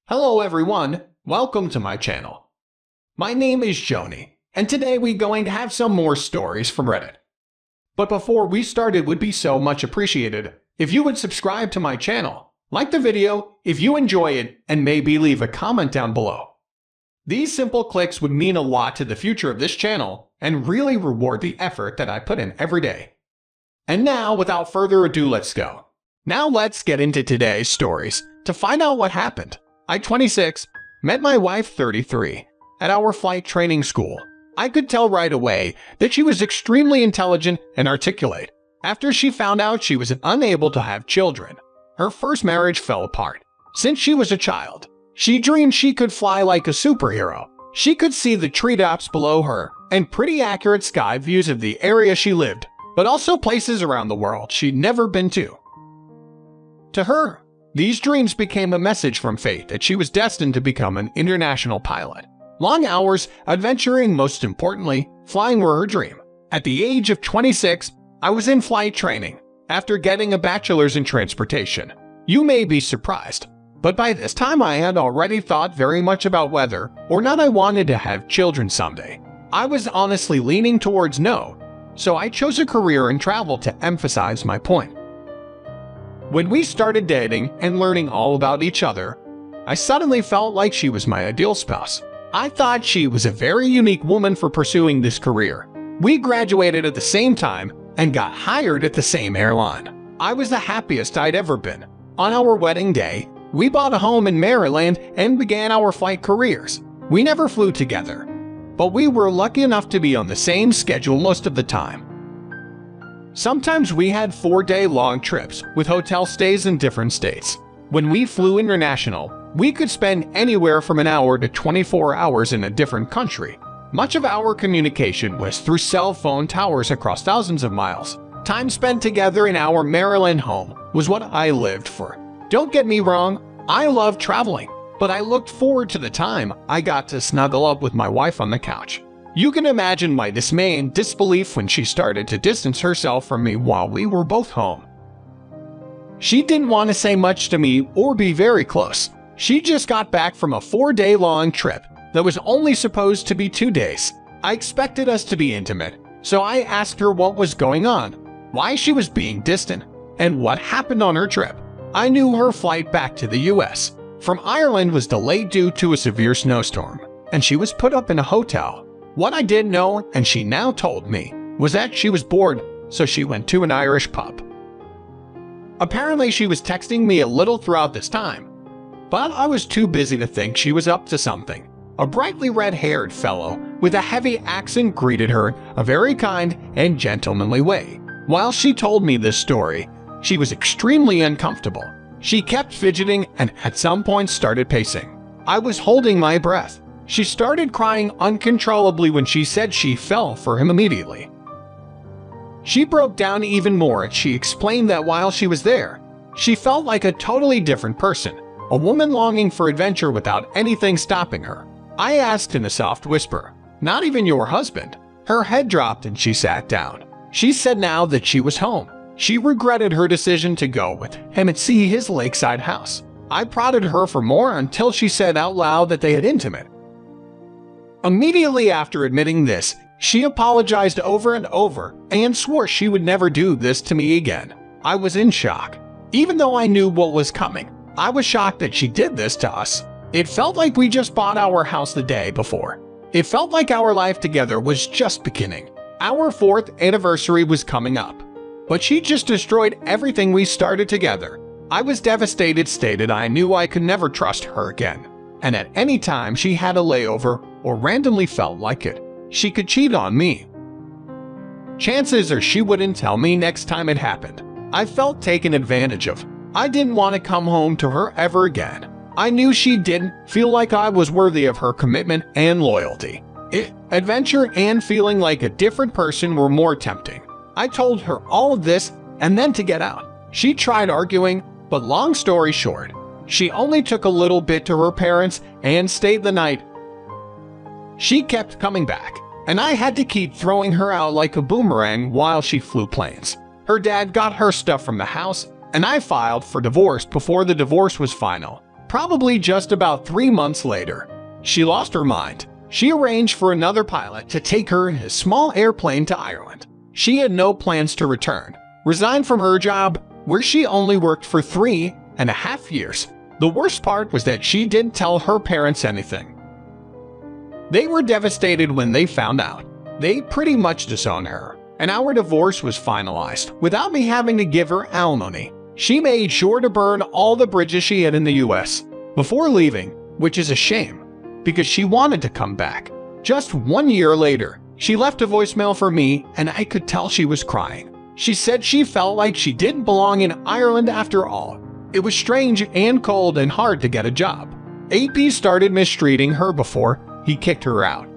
Hello everyone, welcome to my channel. My name is Xony, and today we're going to have some more stories from Reddit. But before we start, it would be so much appreciated if you would subscribe to my channel, like the video if you enjoy it, and maybe leave a comment down below. These simple clicks would mean a lot to the future of this channel and really reward the effort that I put in every day. And now, without further ado, let's go. Now let's get into today's stories to find out what happened. I, 26, met my wife, 33, at our flight training school. I could tell right away that she was extremely intelligent and articulate. After she found out she was unable to have children, her first marriage fell apart. Since she was a child, she dreamed she could fly like a superhero. She could see the treetops below her and pretty accurate sky views of the area she lived, but also places around the world she'd never been to. To her, these dreams became a message from fate that she was destined to become an international pilot. Long hours, adventuring, most importantly, flying were her dream. At the age of 26, I was in flight training, after getting a bachelor's in transportation. You may be surprised, but by this time I had already thought very much about whether or not I wanted to have children someday. I was honestly leaning towards no, so I chose a career in travel to emphasize my point. When we started dating and learning all about each other, I suddenly felt like she was my ideal spouse. I thought she was a very unique woman for pursuing this career. We graduated at the same time and got hired at the same airline. I was the happiest I'd ever been. On our wedding day, we bought a home in Maryland and began our flight careers. We never flew together, but we were lucky enough to be on the same schedule most of the time. Sometimes we had 4-day-long trips with hotel stays in different states. When we flew international, we could spend anywhere from an hour to 24 hours in a different country. Much of our communication was through cell phone towers across thousands of miles. Time spent together in our Maryland home was what I lived for. Don't get me wrong, I love traveling, but I looked forward to the time I got to snuggle up with my wife on the couch. You can imagine my dismay and disbelief when she started to distance herself from me while we were both home. She didn't want to say much to me or be very close. She just got back from a 4-day-long trip that was only supposed to be 2 days. I expected us to be intimate, so I asked her what was going on, why she was being distant, and what happened on her trip. I knew her flight back to the US from Ireland was delayed due to a severe snowstorm, and she was put up in a hotel. What I didn't know, and she now told me, was that she was bored, so she went to an Irish pub. Apparently she was texting me a little throughout this time, but I was too busy to think she was up to something. A brightly red-haired fellow with a heavy accent greeted her in a very kind and gentlemanly way. While she told me this story, she was extremely uncomfortable. She kept fidgeting and at some point started pacing. I was holding my breath. She started crying uncontrollably when she said she fell for him immediately. She broke down even more as she explained that while she was there, she felt like a totally different person, a woman longing for adventure without anything stopping her. I asked in a soft whisper, "Not even your husband?" Her head dropped and she sat down. She said now that she was home, she regretted her decision to go with him and see his lakeside house. I prodded her for more until she said out loud that they had intimate. Immediately after admitting this, she apologized over and over and swore she would never do this to me again. I was in shock. Even though I knew what was coming, I was shocked that she did this to us. It felt like we just bought our house the day before. It felt like our life together was just beginning. Our 4th anniversary was coming up, but she just destroyed everything we started together. I was devastated, stated I knew I could never trust her again, and at any time she had a layover or randomly felt like it, she could cheat on me. Chances are she wouldn't tell me next time it happened. I felt taken advantage of. I didn't want to come home to her ever again. I knew she didn't feel like I was worthy of her commitment and loyalty. Adventure and feeling like a different person were more tempting. I told her all of this and then to get out. She tried arguing, but long story short, she only took a little bit to her parents and stayed the night. She kept coming back, and I had to keep throwing her out like a boomerang while she flew planes. Her dad got her stuff from the house, and I filed for divorce before the divorce was final. probably just about 3 months later, she lost her mind. She arranged for another pilot to take her in a small airplane to Ireland. She had no plans to return, resigned from her job, where she only worked for 3.5 years. The worst part was that she didn't tell her parents anything. They were devastated when they found out. They pretty much disowned her, and our divorce was finalized without me having to give her alimony. She made sure to burn all the bridges she had in the US before leaving, which is a shame, because she wanted to come back. Just 1 year later, she left a voicemail for me, and I could tell she was crying. She said she felt like she didn't belong in Ireland after all. It was strange and cold and hard to get a job. AP started mistreating her before he kicked her out.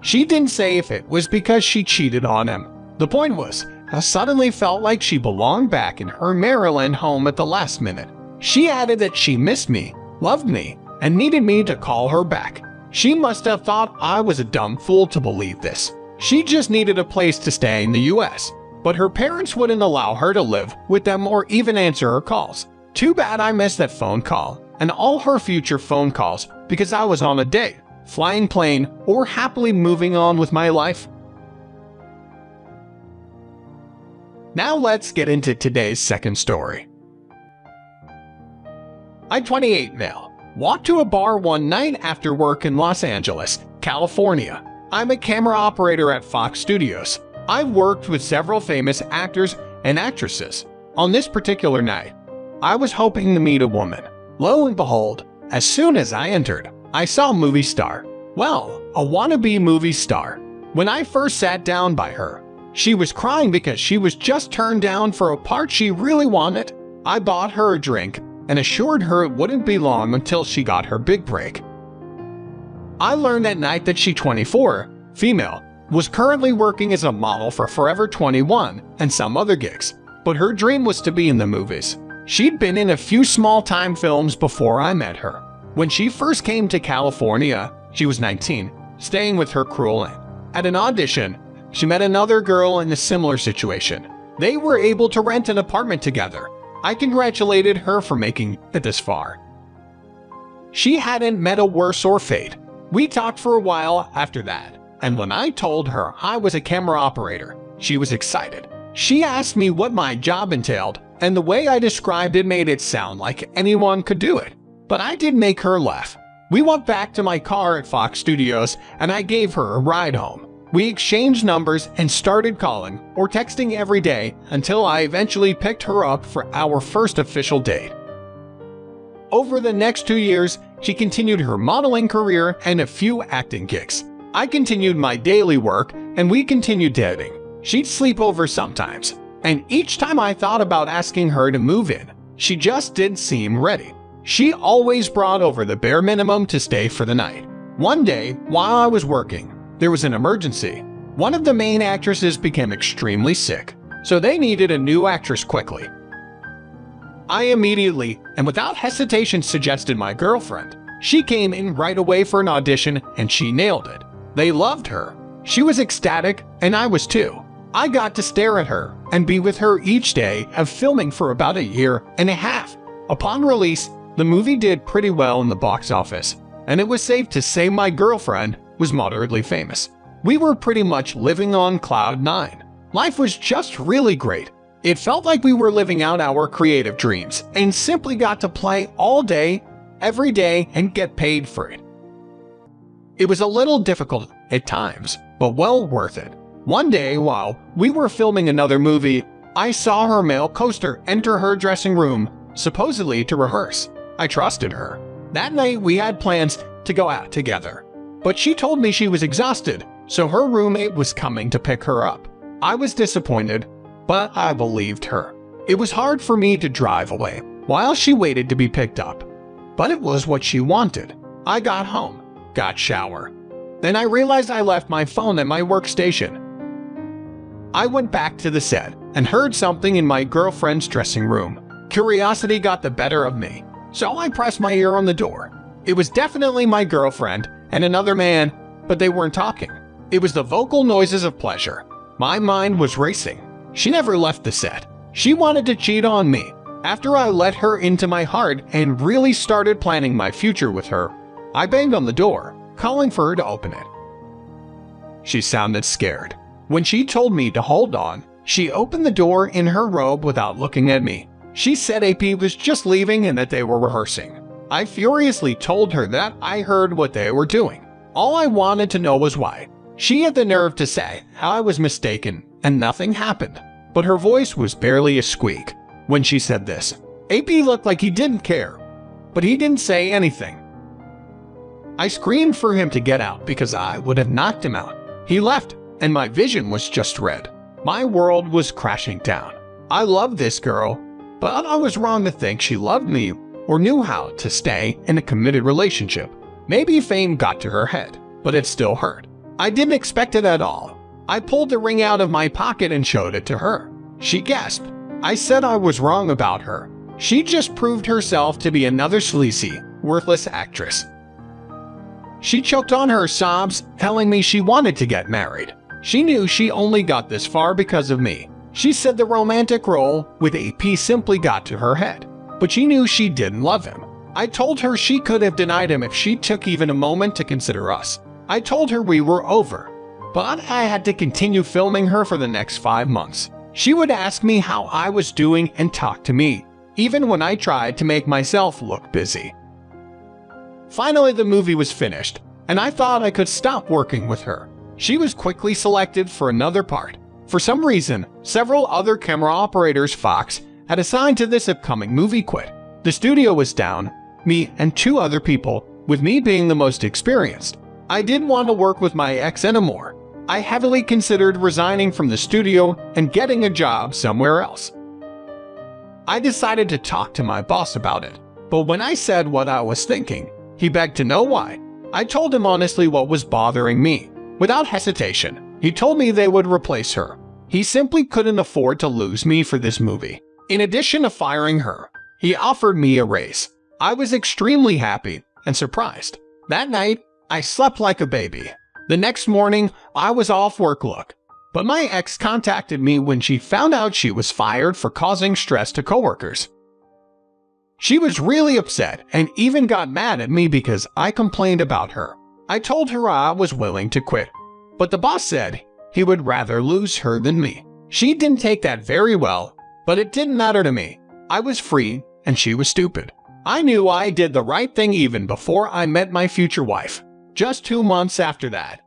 She didn't say if it was because she cheated on him. The point was, I suddenly felt like she belonged back in her Maryland home at the last minute. She added that she missed me, loved me, and needed me to call her back. She must have thought I was a dumb fool to believe this. She just needed a place to stay in the US, but her parents wouldn't allow her to live with them or even answer her calls. Too bad I missed that phone call and all her future phone calls because I was on a date, flying plane, or happily moving on with my life. Now let's get into today's second story. I, 28 male, walked to a bar one night after work in Los Angeles, California. I'm a camera operator at Fox Studios. I've worked with several famous actors and actresses. On this particular night, I was hoping to meet a woman. Lo and behold, as soon as I entered, I saw a movie star. Well, a wannabe movie star. When I first sat down by her, she was crying because she was just turned down for a part she really wanted. I bought her a drink and assured her it wouldn't be long until she got her big break. I learned that night that she, 24, female, was currently working as a model for Forever 21 and some other gigs, but her dream was to be in the movies. She'd been in a few small-time films before I met her. When she first came to California, she was 19, staying with her cruel aunt. At an audition, she met another girl in a similar situation. They were able to rent an apartment together. I congratulated her for making it this far. She hadn't met a worse fate. We talked for a while after that, and when I told her I was a camera operator, she was excited. She asked me what my job entailed, and the way I described it made it sound like anyone could do it. But I did make her laugh. We went back to my car at Fox Studios, and I gave her a ride home. We exchanged numbers and started calling or texting every day until I eventually picked her up for our first official date. Over the next 2 years, she continued her modeling career and a few acting gigs. I continued my daily work, and we continued dating. She'd sleep over sometimes, and each time I thought about asking her to move in, she just didn't seem ready. She always brought over the bare minimum to stay for the night. One day, while I was working, there was an emergency. One of the main actresses became extremely sick, so they needed a new actress quickly. I immediately, and without hesitation, suggested my girlfriend. She came in right away for an audition, and she nailed it. They loved her. She was ecstatic, and I was too. I got to stare at her and be with her each day of filming for about 1.5 years. Upon release, the movie did pretty well in the box office, and it was safe to say my girlfriend was moderately famous. We were pretty much living on cloud 9. Life was just really great. It felt like we were living out our creative dreams and simply got to play all day, every day, and get paid for it. It was a little difficult at times, but well worth it. One day, while we were filming another movie, I saw her male co-star enter her dressing room, supposedly to rehearse. I trusted her. That night, we had plans to go out together, but she told me she was exhausted, so her roommate was coming to pick her up. I was disappointed, but I believed her. It was hard for me to drive away while she waited to be picked up, but it was what she wanted. I got home, got shower. Then I realized I left my phone at my workstation. I went back to the set and heard something in my girlfriend's dressing room. Curiosity got the better of me, so I pressed my ear on the door. It was definitely my girlfriend and another man, but they weren't talking. It was the vocal noises of pleasure. My mind was racing. She never left the set. She wanted to cheat on me, After I let her into my heart and really started planning my future with her, I banged on the door, calling for her to open it. She sounded scared. When she told me to hold on, she opened the door in her robe without looking at me. She said AP was just leaving and that they were rehearsing. I furiously told her that I heard what they were doing. All I wanted to know was why. She had the nerve to say how I was mistaken and nothing happened, but her voice was barely a squeak. When she said this, AP looked like he didn't care, but he didn't say anything. I screamed for him to get out because I would have knocked him out. He left, and my vision was just red. My world was crashing down. I loved this girl, but I was wrong to think she loved me or knew how to stay in a committed relationship. Maybe fame got to her head, but it still hurt. I didn't expect it at all. I pulled the ring out of my pocket and showed it to her. She gasped. I said I was wrong about her. She just proved herself to be another sleazy, worthless actress. She choked on her sobs, telling me she wanted to get married. She knew she only got this far because of me. She said the romantic role with AP simply got to her head, but she knew she didn't love him. I told her she could have denied him if she took even a moment to consider us. I told her we were over, but I had to continue filming her for the next 5 months. She would ask me how I was doing and talk to me, even when I tried to make myself look busy. Finally, the movie was finished, and I thought I could stop working with her. She was quickly selected for another part. For some reason, several other camera operators Fox had assigned to this upcoming movie quit. The studio was down, me and 2 other people, with me being the most experienced. I didn't want to work with my ex anymore. I heavily considered resigning from the studio and getting a job somewhere else. I decided to talk to my boss about it, but when I said what I was thinking, he begged to know why. I told him honestly what was bothering me. Without hesitation, he told me they would replace her. He simply couldn't afford to lose me for this movie. In addition to firing her, he offered me a raise. I was extremely happy and surprised. That night, I slept like a baby. The next morning, I was off work but my ex contacted me when she found out she was fired for causing stress to coworkers. She was really upset and even got mad at me because I complained about her. I told her I was willing to quit, but the boss said he would rather lose her than me. She didn't take that very well, but it didn't matter to me. I was free and she was stupid. I knew I did the right thing even before I met my future wife. Just 2 months after that,